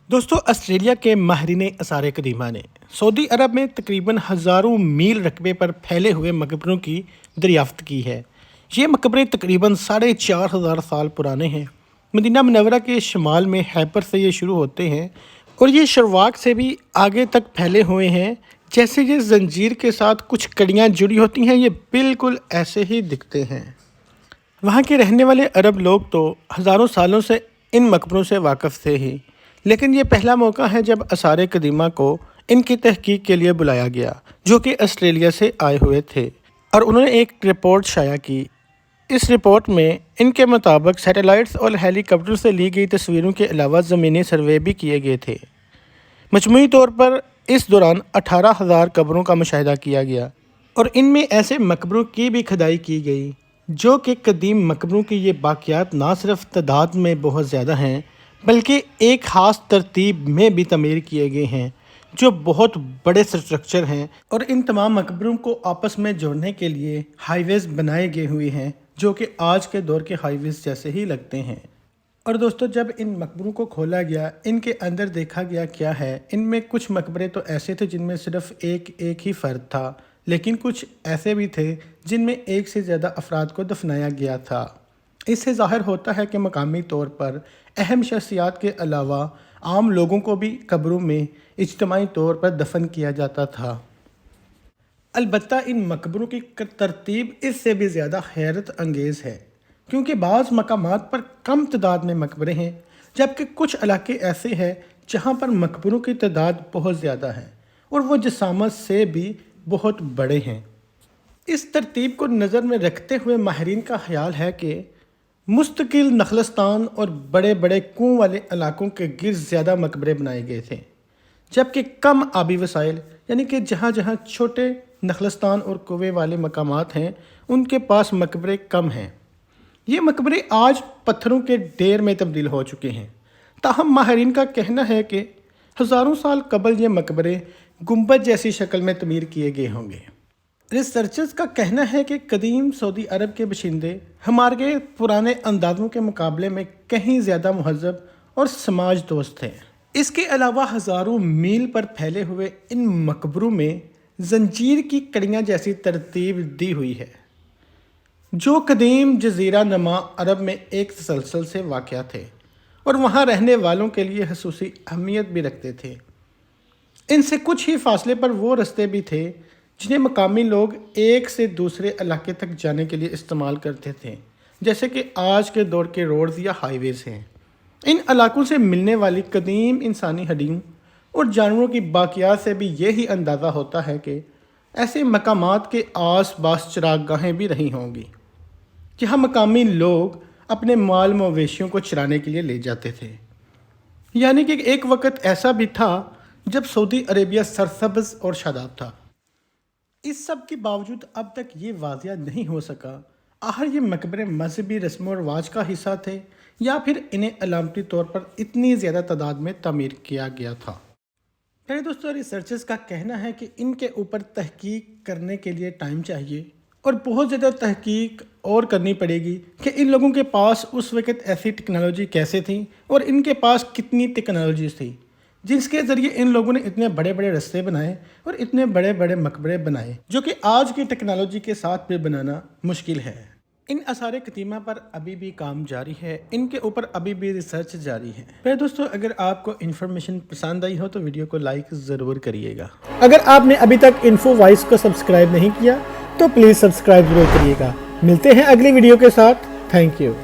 दोस्तों, ऑस्ट्रेलिया के माहिरीन आसार कदीमा ने सऊदी अरब में तकरीबन हज़ारों मील रकबे पर फैले हुए मकबरों की दरियाफ्त की है। ये मकबरे तकरीबन 4,500 साल पुराने हैं। मदीना मुनव्वरा के शुमाल में हैपर से ये शुरू होते हैं और ये शरवाक से भी आगे तक फैले हुए हैं। जैसे ये जंजीर के साथ कुछ कड़ियाँ जुड़ी होती हैं, ये बिल्कुल ऐसे ही दिखते हैं। वहाँ के रहने वाले अरब लोग तो हज़ारों सालों से इन मकबरों से वाकिफ़ थे ही, लेकिन ये पहला मौका है जब आसार कदीमा को इनकी तहकीक के लिए बुलाया गया, जो कि ऑस्ट्रेलिया से आए हुए थे, और उन्होंने एक रिपोर्ट शाया की। इस रिपोर्ट में इनके मुताबिक सैटेलाइट्स और हेलीकॉप्टर से ली गई तस्वीरों के अलावा ज़मीनी सर्वे भी किए गए थे। मजमूई तौर पर इस दौरान 18,000 कब्रों का मुशाहिदा किया गया और इनमें ऐसे मकबरों की भी खुदाई की गई जो कि कदीम मकबरों की ये बाक़ियात ना सिर्फ तादाद में बहुत ज़्यादा हैं, बल्कि एक ख़ास तरतीब में भी तमीर किए गए हैं, जो बहुत बड़े स्ट्रक्चर हैं। और इन तमाम मकबरों को आपस में जोड़ने के लिए हाईवेज़ बनाए गए हुए हैं, जो कि आज के दौर के हाईवेज़ जैसे ही लगते हैं। और दोस्तों, जब इन मकबरों को खोला गया, इनके अंदर देखा गया क्या है। इनमें कुछ मकबरे तो ऐसे थे जिनमें सिर्फ एक ही फ़र्द था, लेकिन कुछ ऐसे भी थे जिनमें एक से ज़्यादा अफराद को दफनाया गया था। इससे ज़ाहिर होता है कि मकामी तौर पर अहम शख्सियात के अलावा आम लोगों को भी कब्रों में इज्तिमाई तौर पर दफन किया जाता था। अलबत्ता इन मकबरों की तरतीब इससे भी ज़्यादा हैरत अंगेज़ है, क्योंकि बाज़ मकामात पर कम तादाद में मकबरे हैं, जबकि कुछ इलाके ऐसे हैं जहाँ पर मकबरों की तादाद बहुत ज़्यादा है और वो जिसामत से भी बहुत बड़े हैं। इस तरतीब को नज़र में रखते हुए माहिरीन का ख्याल है कि मुस्तकिल नखलस्तान और बड़े बड़े कुओं वाले इलाकों के गिर्द ज़्यादा मकबरे बनाए गए थे, जबकि कम आबी वसाइल यानी कि जहाँ जहाँ छोटे नखलस्तान और कुएं वाले मकामात हैं, उनके पास मकबरे कम हैं। ये मकबरे आज पत्थरों के ढेर में तब्दील हो चुके हैं। ताहम माहिरीन का कहना है कि हज़ारों साल कबल ये मकबरे गुंबद जैसी शक्ल में तमीर किए गए होंगे। रिसर्चर्स का कहना है कि कदीम सऊदी अरब के बशिंदे हमारे पुराने अंदाज़ों के मुकाबले में कहीं ज़्यादा महज़ब और समाज दोस्त हैं। इसके अलावा हज़ारों मील पर फैले हुए इन मकबरों में जंजीर की कड़ियाँ जैसी तरतीब दी हुई है, जो कदीम जज़ीरा नमा अरब में एक तसलसल से वाक़या थे और वहाँ रहने वालों के लिए खसूसी अहमियत भी रखते थे। इनसे कुछ ही फासले पर वो रास्ते भी थे जिन्हें मकामी लोग एक से दूसरे इलाके तक जाने के लिए इस्तेमाल करते थे, जैसे कि आज के दौर के रोड्स या हाईवेज़ हैं। इन इलाकों से मिलने वाली कदीम इंसानी हड्डियों और जानवरों की बाक़ियात से भी यही अंदाज़ा होता है कि ऐसे मकामात के आस पास चरागाहें भी रही होंगी, जहाँ मकामी लोग अपने माल मवेशियों को चराने के लिए ले जाते थे। यानी कि एक वक्त ऐसा भी था जब सऊदी अरेबिया सरसब्ज़ और शादाब था। इस सब के बावजूद अब तक ये वाज़िया नहीं हो सका आखिर ये मकबरे मजहबी रस्म और रिवाज का हिस्सा थे या फिर इन्हें अलामती तौर पर इतनी ज़्यादा तादाद में तामीर किया गया था। मेरे दोस्तों, रिसर्चर्स का कहना है कि इनके ऊपर तहकीक करने के लिए टाइम चाहिए और बहुत ज़्यादा तहकीक और करनी पड़ेगी कि इन लोगों के पास उस वक़्त ऐसी टेक्नोलॉजी कैसे थी और इनके पास कितनी टेक्नोलॉजीज़ थी जिसके ज़रिए इन लोगों ने इतने बड़े बड़े रास्ते बनाए और इतने बड़े बड़े मकबरे बनाए, जो कि आज की टेक्नोलॉजी के साथ भी बनाना मुश्किल है। इन आसार कदीमा पर अभी भी काम जारी है, इनके ऊपर अभी भी रिसर्च जारी है। मेरे दोस्तों, अगर आपको इन्फॉर्मेशन पसंद आई हो तो वीडियो को लाइक ज़रूर करिएगा। अगर आपने अभी तक इन्फो वॉइस को सब्सक्राइब नहीं किया तो प्लीज़ सब्सक्राइब ज़रूर करिएगा। मिलते हैं अगली वीडियो के साथ। Thank you.